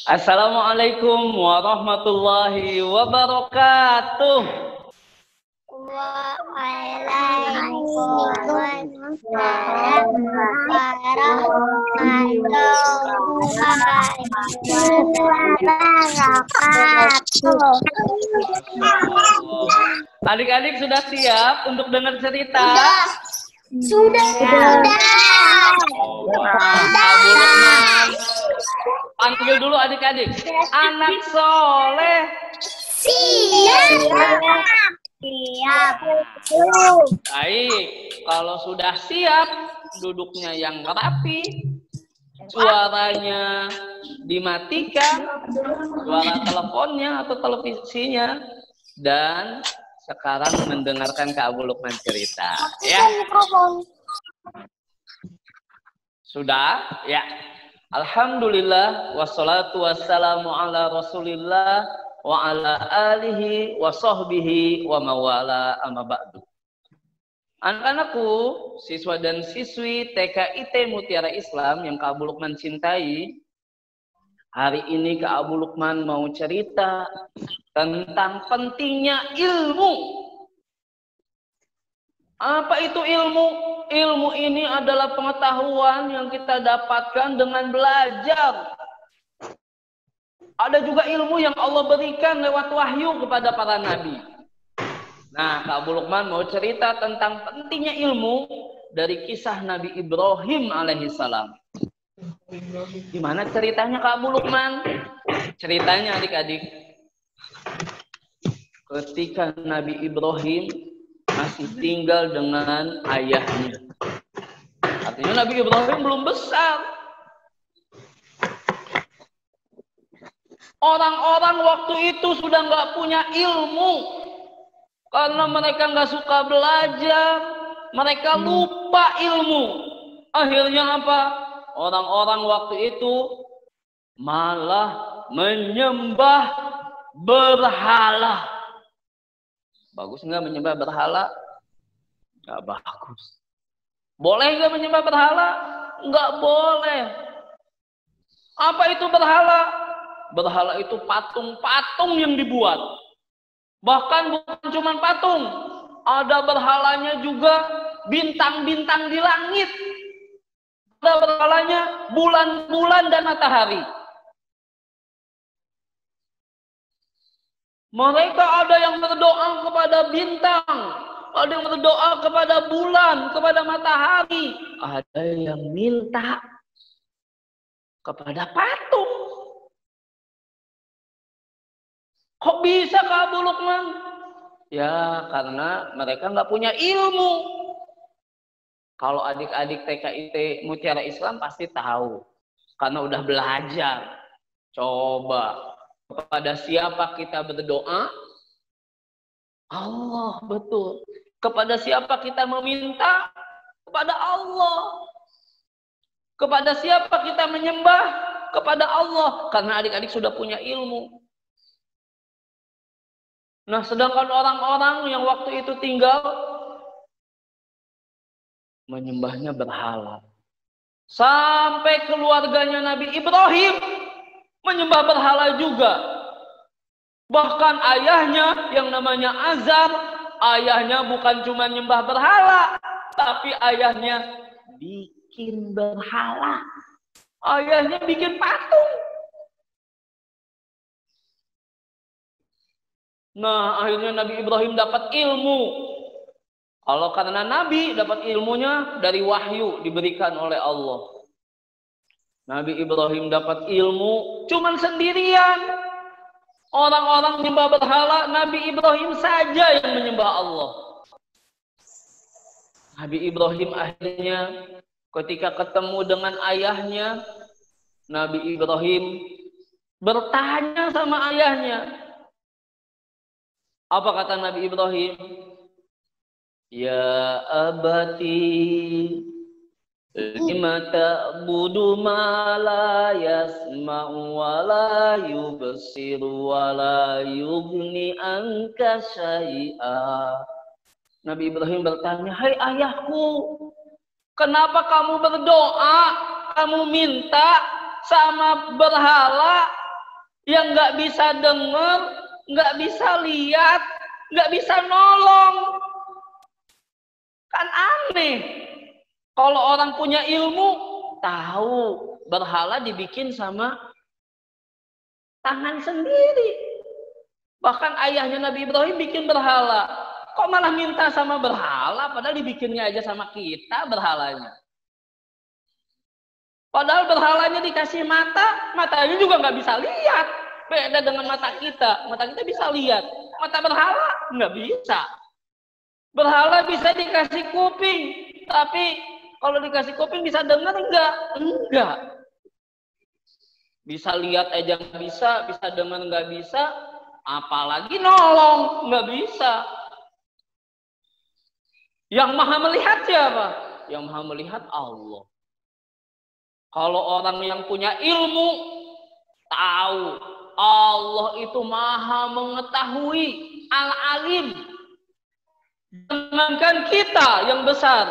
Assalamualaikum warahmatullahi wabarakatuh. Waalaikumsalam warahmatullahi wabarakatuh. Adik-adik sudah siap untuk dengar cerita? Sudah. Panggil dulu adik-adik. Anak soleh. Siap. Baik, kalau sudah siap, duduknya yang rapi, suaranya dimatikan, suara teleponnya atau televisinya, dan sekarang mendengarkan Kak Abu Lukman cerita. Ya, sudah? Ya. Alhamdulillah, wassalatu wassalamu ala rasulillah wa ala alihi wa sahbihi wa mawala amma ba'du. Anak-anakku, siswa dan siswi TKIT Mutiara Islam yang Kak Abu Lukman cintai, hari ini Kak Abu Lukman mau cerita tentang pentingnya ilmu. Apa itu ilmu? Ilmu ini adalah pengetahuan yang kita dapatkan dengan belajar. Ada juga ilmu yang Allah berikan lewat wahyu kepada para nabi. Nah, Kak Abu Lukman mau cerita tentang pentingnya ilmu dari kisah Nabi Ibrahim alaihissalam. Gimana ceritanya Kak Abu Lukman? Ceritanya adik-adik, ketika Nabi Ibrahim masih tinggal dengan ayahnya. Artinya Nabi Ibrahim belum besar. Orang-orang waktu itu sudah nggak punya ilmu. Karena mereka nggak suka belajar. Mereka lupa ilmu. Akhirnya apa? Orang-orang waktu itu malah menyembah berhala. Bagus nggak menyembah berhala? Nggak bagus. Boleh nggak menyembah berhala? Nggak boleh. Apa itu berhala? Berhala itu patung-patung yang dibuat. Bahkan bukan cuma patung. Ada berhalanya juga bintang-bintang di langit. Ada berhalanya bulan-bulan dan matahari. Mereka ada yang berdoa kepada bintang, ada yang berdoa kepada bulan, kepada matahari, ada yang minta kepada patung. Kok bisa Kak Abu Lukman? Ya karena mereka nggak punya ilmu. Kalau adik-adik TKIT Mutiara Islam pasti tahu, karena udah belajar. Coba. Kepada siapa kita berdoa? Allah, betul. Kepada siapa kita meminta? Kepada Allah. Kepada siapa kita menyembah? Kepada Allah. Karena adik-adik sudah punya ilmu. Nah, sedangkan orang-orang yang waktu itu tinggal menyembahnya berhala. Sampai keluarganya Nabi Ibrahim menyembah berhala juga. Bahkan ayahnya yang namanya Azar, ayahnya bukan cuma nyembah berhala, tapi ayahnya bikin berhala. Ayahnya bikin patung. Nah, akhirnya Nabi Ibrahim dapat ilmu. Kalau karena Nabi dapat ilmunya dari wahyu diberikan oleh Allah. Nabi Ibrahim dapat ilmu cuman sendirian. Orang-orang menyembah berhala, Nabi Ibrahim saja yang menyembah Allah. Nabi Ibrahim akhirnya ketika ketemu dengan ayahnya, Nabi Ibrahim bertanya sama ayahnya. Apa kata Nabi Ibrahim? Ya abati, lima ta'budu ma la yasma'u wa la yubsiru wa la yughni anka syai'a. Nabi Ibrahim bertanya, hai ayahku, kenapa kamu berdoa, kamu minta, sama berhala yang nggak bisa dengar, nggak bisa lihat, nggak bisa nolong. Kan aneh. Kalau orang punya ilmu, tahu berhala dibikin sama tangan sendiri. Bahkan ayahnya Nabi Ibrahim bikin berhala. Kok malah minta sama berhala, padahal dibikinnya aja sama kita berhalanya. Padahal berhalanya dikasih mata, matanya juga nggak bisa lihat. Beda dengan mata kita bisa lihat. Mata berhala nggak bisa. Berhala bisa dikasih kuping, tapi kalau dikasih kuping bisa dengar enggak? Enggak. Bisa lihat aja nggak bisa dengar nggak bisa, apalagi nolong nggak bisa. Yang maha melihat siapa? Yang maha melihat Allah. Kalau orang yang punya ilmu, tahu Allah itu maha mengetahui, al-alim. Jangankan kita yang besar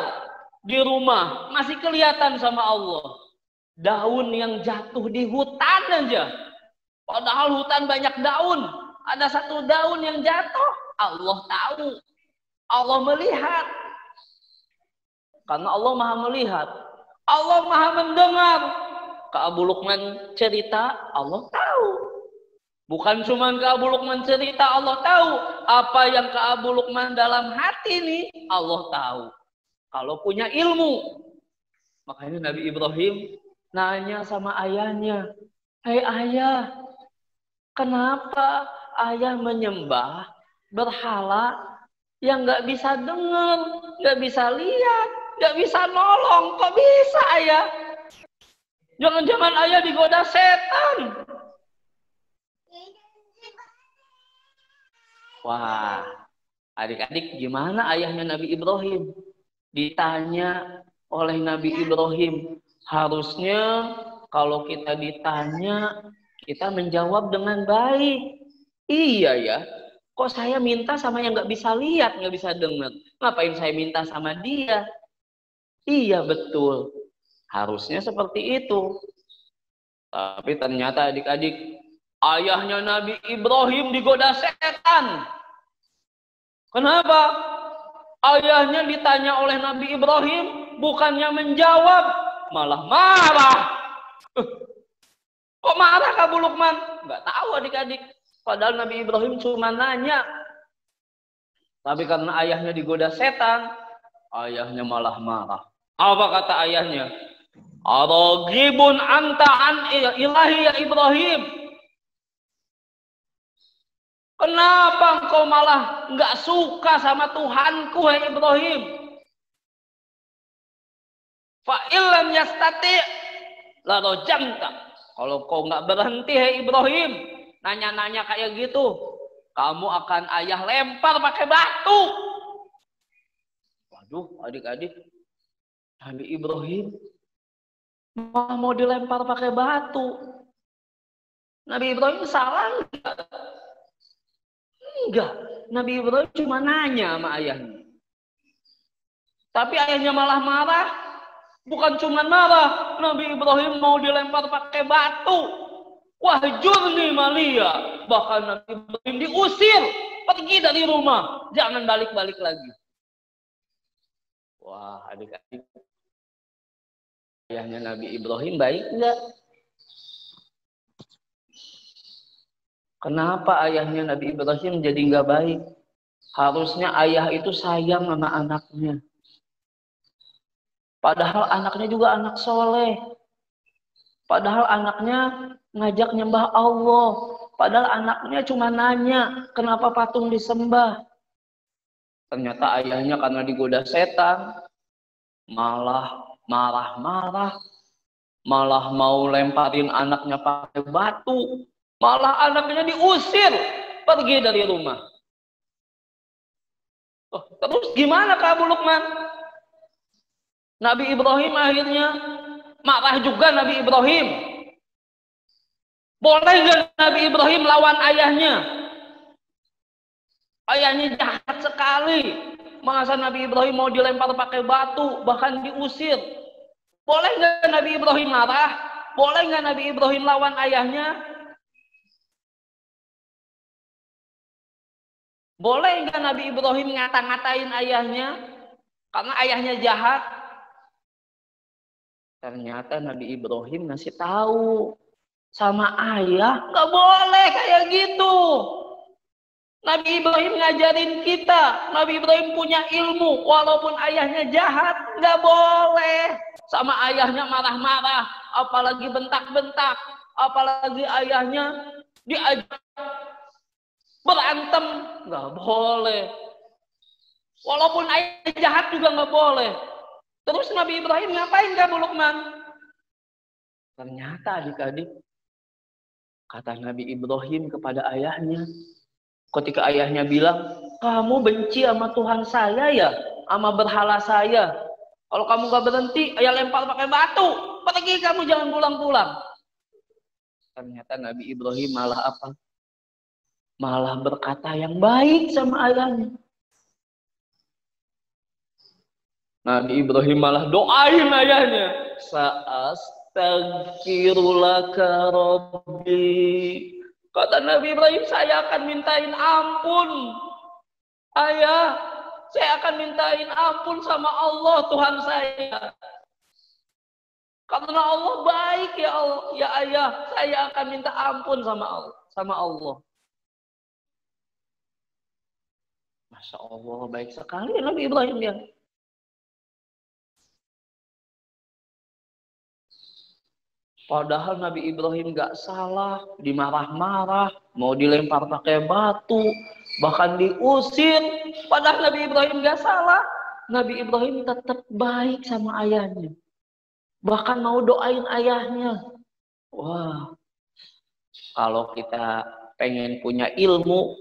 di rumah masih kelihatan sama Allah. Daun yang jatuh di hutan aja. Padahal hutan banyak daun. Ada satu daun yang jatuh, Allah tahu. Allah melihat. Karena Allah maha melihat. Allah maha mendengar. Kak Abu Luqman cerita, Allah tahu. Bukan cuma Kak Abu Luqman cerita, Allah tahu. Apa yang Kak Abu Luqman dalam hati ini, Allah tahu. Kalau punya ilmu. Makanya Nabi Ibrahim nanya sama ayahnya, "Hei ayah, kenapa ayah menyembah berhala yang nggak bisa dengar, nggak bisa lihat, nggak bisa nolong? Kok bisa ayah? Jangan-jangan ayah digoda setan?" Wah, adik-adik gimana ayahnya Nabi Ibrahim? Ditanya oleh Nabi Ibrahim. Harusnya kalau kita ditanya, kita menjawab dengan baik. Iya ya, kok saya minta sama yang nggak bisa lihat, nggak bisa dengar? Ngapain saya minta sama dia? Iya betul, harusnya seperti itu. Tapi ternyata adik-adik, ayahnya Nabi Ibrahim digoda setan. Kenapa? Ayahnya ditanya oleh Nabi Ibrahim, bukannya menjawab, malah marah. Kok marah Kak Abu Luqman? Nggak tahu adik-adik. Padahal Nabi Ibrahim cuma nanya. Tapi karena ayahnya digoda setan, ayahnya malah marah. Apa kata ayahnya? Aragibun anta an ilahi ya Ibrahim. Kenapa engkau malah nggak suka sama Tuhanku, hai Ibrahim? Fa illam yastati la rajamta. Kalau kau nggak berhenti, hai Ibrahim, nanya-nanya kayak gitu, kamu akan ayah lempar pakai batu. Waduh, adik-adik, Nabi Ibrahim mau dilempar pakai batu. Nabi Ibrahim salah enggak? Enggak. Nabi Ibrahim cuma nanya sama ayahnya. Tapi ayahnya malah marah. Bukan cuma marah. Nabi Ibrahim mau dilempar pakai batu. Wahjurni malia. Bahkan Nabi Ibrahim diusir. Pergi dari rumah. Jangan balik-balik lagi. Wah, adik-adik. Ayahnya Nabi Ibrahim baik enggak? Kenapa ayahnya Nabi Ibrahim jadi enggak baik? Harusnya ayah itu sayang sama anaknya. Padahal anaknya juga anak soleh. Padahal anaknya ngajak nyembah Allah. Padahal anaknya cuma nanya, kenapa patung disembah? Ternyata ayahnya karena digoda setan, malah marah-marah, malah mau lemparin anaknya pakai batu, malah anaknya diusir pergi dari rumah. Oh, terus gimana Kak Abu Luqman? Nabi Ibrahim akhirnya marah juga. Nabi Ibrahim, boleh nggak Nabi Ibrahim lawan ayahnya? Ayahnya jahat sekali. Masa Nabi Ibrahim mau dilempar pakai batu, bahkan diusir? Boleh nggak Nabi Ibrahim marah? Boleh nggak Nabi Ibrahim lawan ayahnya? Boleh nggak Nabi Ibrahim ngata-ngatain ayahnya? Karena ayahnya jahat. Ternyata Nabi Ibrahim ngasih tahu sama ayah, nggak boleh kayak gitu. Nabi Ibrahim ngajarin kita, Nabi Ibrahim punya ilmu, walaupun ayahnya jahat, nggak boleh. Sama ayahnya marah-marah, apalagi bentak-bentak, apalagi ayahnya diajak berantem, nggak boleh. Walaupun ayah jahat juga nggak boleh. Terus Nabi Ibrahim ngapain kamu Luqman? Ternyata adik-adik, kata Nabi Ibrahim kepada ayahnya, ketika ayahnya bilang, kamu benci sama Tuhan saya ya, sama berhala saya. Kalau kamu gak berhenti, ayah lempar pakai batu. Pergi kamu, jangan pulang-pulang. Ternyata Nabi Ibrahim malah apa? Malah berkata yang baik sama ayahnya. Nabi Ibrahim malah doain ayahnya. Sa'astaghfirulaka Rabbi. Kata Nabi Ibrahim, saya akan mintain ampun. Ayah, saya akan mintain ampun sama Allah Tuhan saya. Karena Allah baik ya Allah, ya ayah, saya akan minta ampun sama Allah. Masya Allah, baik sekali Nabi Ibrahim ya. Padahal Nabi Ibrahim gak salah, dimarah-marah, mau dilempar pakai batu, bahkan diusir. Padahal Nabi Ibrahim gak salah. Nabi Ibrahim tetap baik sama ayahnya. Bahkan mau doain ayahnya. Wah, kalau kita pengen punya ilmu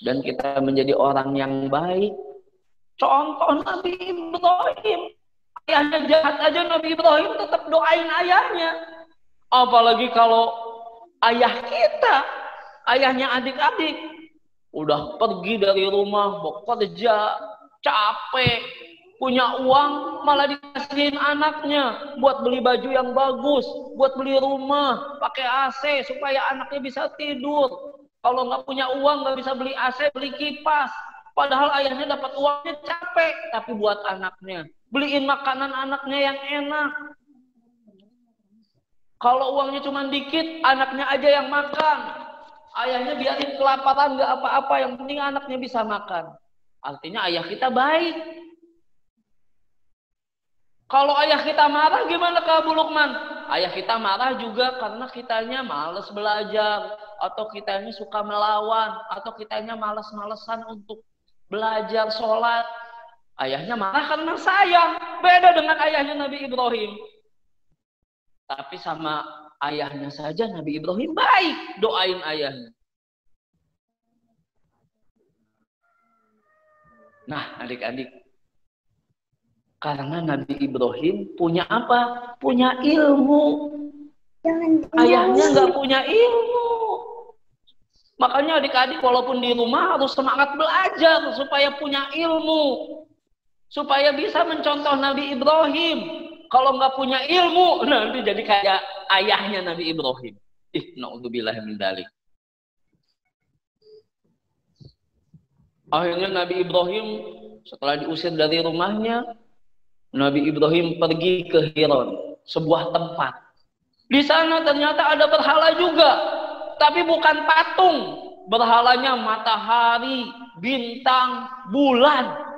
dan kita menjadi orang yang baik, contoh Nabi Ibrahim. Ayahnya jahat aja Nabi Ibrahim tetap doain ayahnya. Apalagi kalau ayah kita, ayahnya adik-adik, udah pergi dari rumah, bekerja, capek, punya uang, malah dikasihin anaknya buat beli baju yang bagus, buat beli rumah, pakai AC supaya anaknya bisa tidur. Kalau nggak punya uang, nggak bisa beli AC, beli kipas. Padahal ayahnya dapat uangnya capek, tapi buat anaknya. Beliin makanan anaknya yang enak. Kalau uangnya cuma dikit, anaknya aja yang makan. Ayahnya biarin kelaparan, nggak apa-apa, yang penting anaknya bisa makan. Artinya ayah kita baik. Kalau ayah kita marah, gimana Abu Luqman? Ayah kita marah juga karena kitanya malas belajar, atau kitanya suka melawan, atau kitanya malas-malesan untuk belajar sholat. Ayahnya marah karena sayang. Beda dengan ayahnya Nabi Ibrahim. Tapi sama ayahnya saja Nabi Ibrahim baik. Doain ayahnya. Nah adik-adik. Karena Nabi Ibrahim punya apa? Punya ilmu. Ayahnya nggak punya ilmu. Makanya adik-adik walaupun di rumah harus semangat belajar supaya punya ilmu. Supaya bisa mencontoh Nabi Ibrahim. Kalau nggak punya ilmu, nanti jadi kayak ayahnya Nabi Ibrahim. Na'udzubillah min dzalik. Akhirnya Nabi Ibrahim setelah diusir dari rumahnya, Nabi Ibrahim pergi ke Hiron, sebuah tempat. Di sana ternyata ada berhala juga. Tapi bukan patung, berhalanya matahari, bintang, bulan.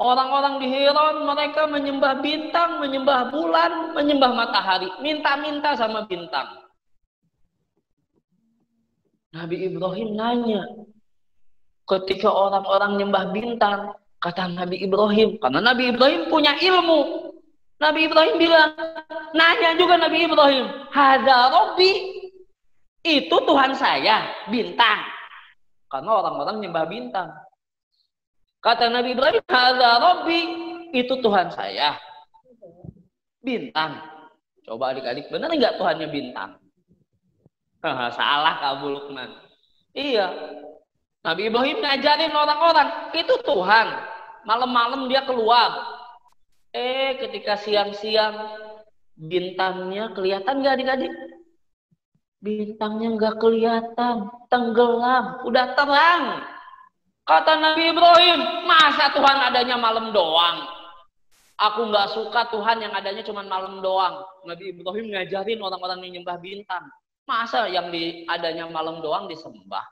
Orang-orang di Hiron mereka menyembah bintang, menyembah bulan, menyembah matahari, minta-minta sama bintang. Nabi Ibrahim nanya, ketika orang-orang nyembah bintang, kata Nabi Ibrahim, karena Nabi Ibrahim punya ilmu. Nabi Ibrahim bilang, nanya juga Nabi Ibrahim, hadza Rabbi, itu Tuhan saya, bintang. Karena orang-orang nyembah bintang. Kata Nabi Ibrahim, hadza Rabbi, itu Tuhan saya, bintang. Coba adik-adik, benar nggak Tuhannya bintang? Salah Abu Luqman. Iya. Nabi Ibrahim ngajarin orang-orang, itu Tuhan. Malam-malam dia keluar. Ketika siang-siang bintangnya kelihatan nggak adik-adik? Bintangnya nggak kelihatan, tenggelam, udah terang. Kata Nabi Ibrahim, masa Tuhan adanya malam doang? Aku nggak suka Tuhan yang adanya cuma malam doang. Nabi Ibrahim ngajarin orang-orang yang nyembah bintang. Masa yang adanya malam doang disembah?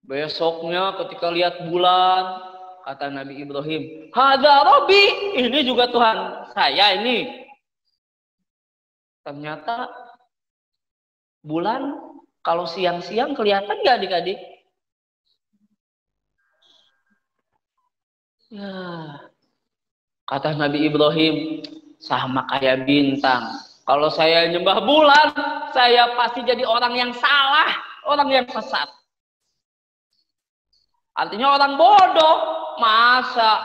Besoknya ketika lihat bulan, kata Nabi Ibrahim, Hadza Rabbi, ini juga Tuhan saya ini. Ternyata bulan kalau siang-siang kelihatan nggak adik-adik? Ya, kata Nabi Ibrahim, sama kayak bintang. Kalau saya nyembah bulan, saya pasti jadi orang yang salah, orang yang sesat. Artinya orang bodoh. Masa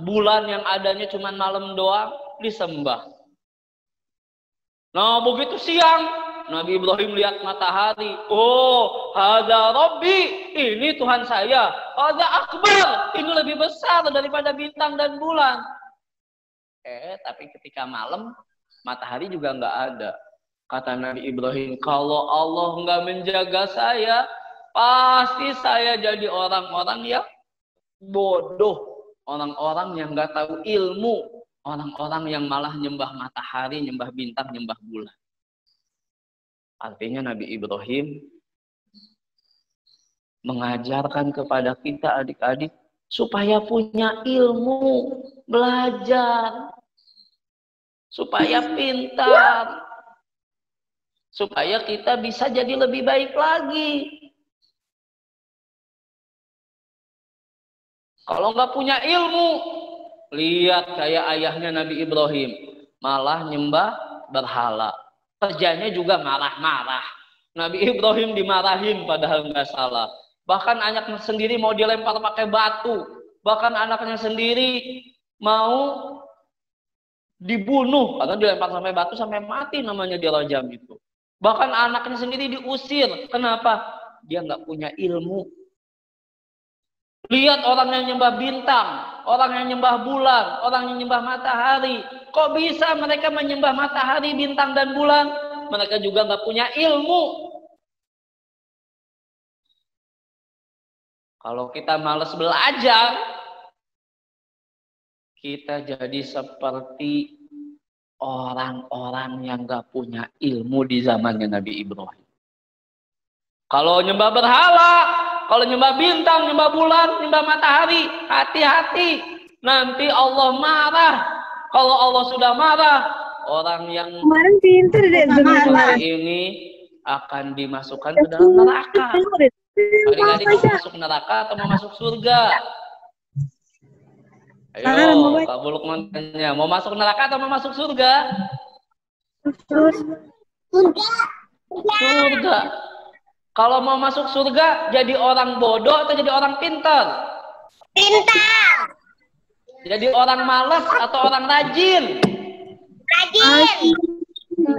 bulan yang adanya cuma malam doang disembah? Nah, begitu siang, Nabi Ibrahim lihat matahari. Oh, hadza Rabbi, ini Tuhan saya. Hadza akbar, ini lebih besar daripada bintang dan bulan. Tapi ketika malam, matahari juga nggak ada. Kata Nabi Ibrahim, kalau Allah nggak menjaga saya, pasti saya jadi orang-orang yang bodoh. Orang-orang yang nggak tahu ilmu. Orang-orang yang malah nyembah matahari, nyembah bintang, nyembah bulan. Artinya Nabi Ibrahim mengajarkan kepada kita adik-adik supaya punya ilmu, belajar, supaya pintar, supaya kita bisa jadi lebih baik lagi. Kalau nggak punya ilmu, lihat kayak ayahnya Nabi Ibrahim, malah nyembah berhala. Kerjanya juga marah-marah. Nabi Ibrahim dimarahin padahal nggak salah. Bahkan anaknya sendiri mau dilempar pakai batu. Bahkan anaknya sendiri mau dibunuh. Karena dilempar sampai batu sampai mati namanya dirajam itu. Bahkan anaknya sendiri diusir. Kenapa? Dia nggak punya ilmu. Lihat orang yang nyembah bintang, orang yang nyembah bulan, orang yang nyembah matahari. Kok bisa mereka menyembah matahari, bintang, dan bulan? Mereka juga nggak punya ilmu. Kalau kita malas belajar, kita jadi seperti orang-orang yang nggak punya ilmu di zamannya Nabi Ibrahim. Kalau nyembah berhala, kalau nyembah bintang, nyembah bulan, nyembah matahari, hati-hati. Nanti Allah marah. Kalau Allah sudah marah, orang yang Kemarin pinter deh seperti ini akan dimasukkan ke dalam neraka. Adik-adik mau masuk neraka atau mau masuk surga? Ayo, Kak Bulukman tanya, mau masuk neraka atau mau masuk surga? Surga. Kalau mau masuk surga, jadi orang bodoh atau jadi orang pintar? Pintar. Jadi orang malas atau orang rajin? Rajin.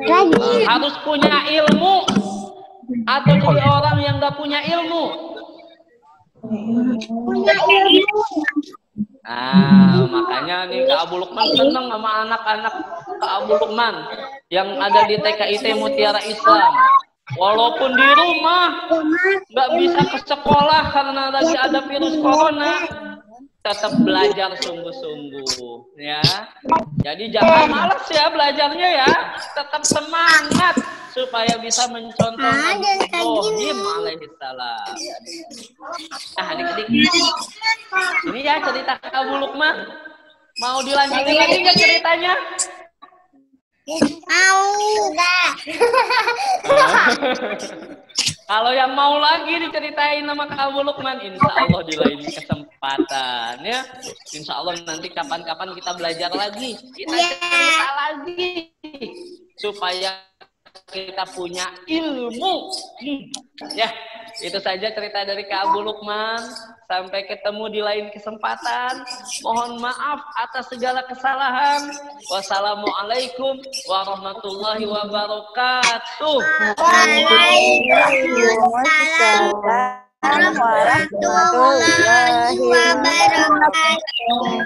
Rajin. Harus punya ilmu atau jadi orang yang nggak punya ilmu? Punya ilmu. Nah, makanya nih Kak Abu Lukman seneng sama anak-anak Kak Abu Lukman yang ada di TKIT Mutiara Islam. Walaupun di rumah nggak bisa ke sekolah karena lagi ada virus corona, tetap belajar sungguh-sungguh ya. Jadi jangan malas ya belajarnya ya, tetap semangat supaya bisa mencontoh Nabi Ibrahim alaihissalam. Nah adik-adik, ini ya cerita Kak Abu Lukman. Mau dilanjutin lagi nggak ceritanya? Mau enggak? Kalau yang mau lagi diceritain sama Kak Abu Lukman, insya Allah di lain kesempatan ya. Insya Allah nanti kapan-kapan kita belajar lagi, kita cerita lagi supaya kita punya ilmu. Ya, itu saja cerita dari Kak Abu Lukman. Sampai ketemu di lain kesempatan. Mohon maaf atas segala kesalahan. Wassalamualaikum warahmatullahi wabarakatuh. Waalaikumsalam. warahmatullahi wabarakatuh.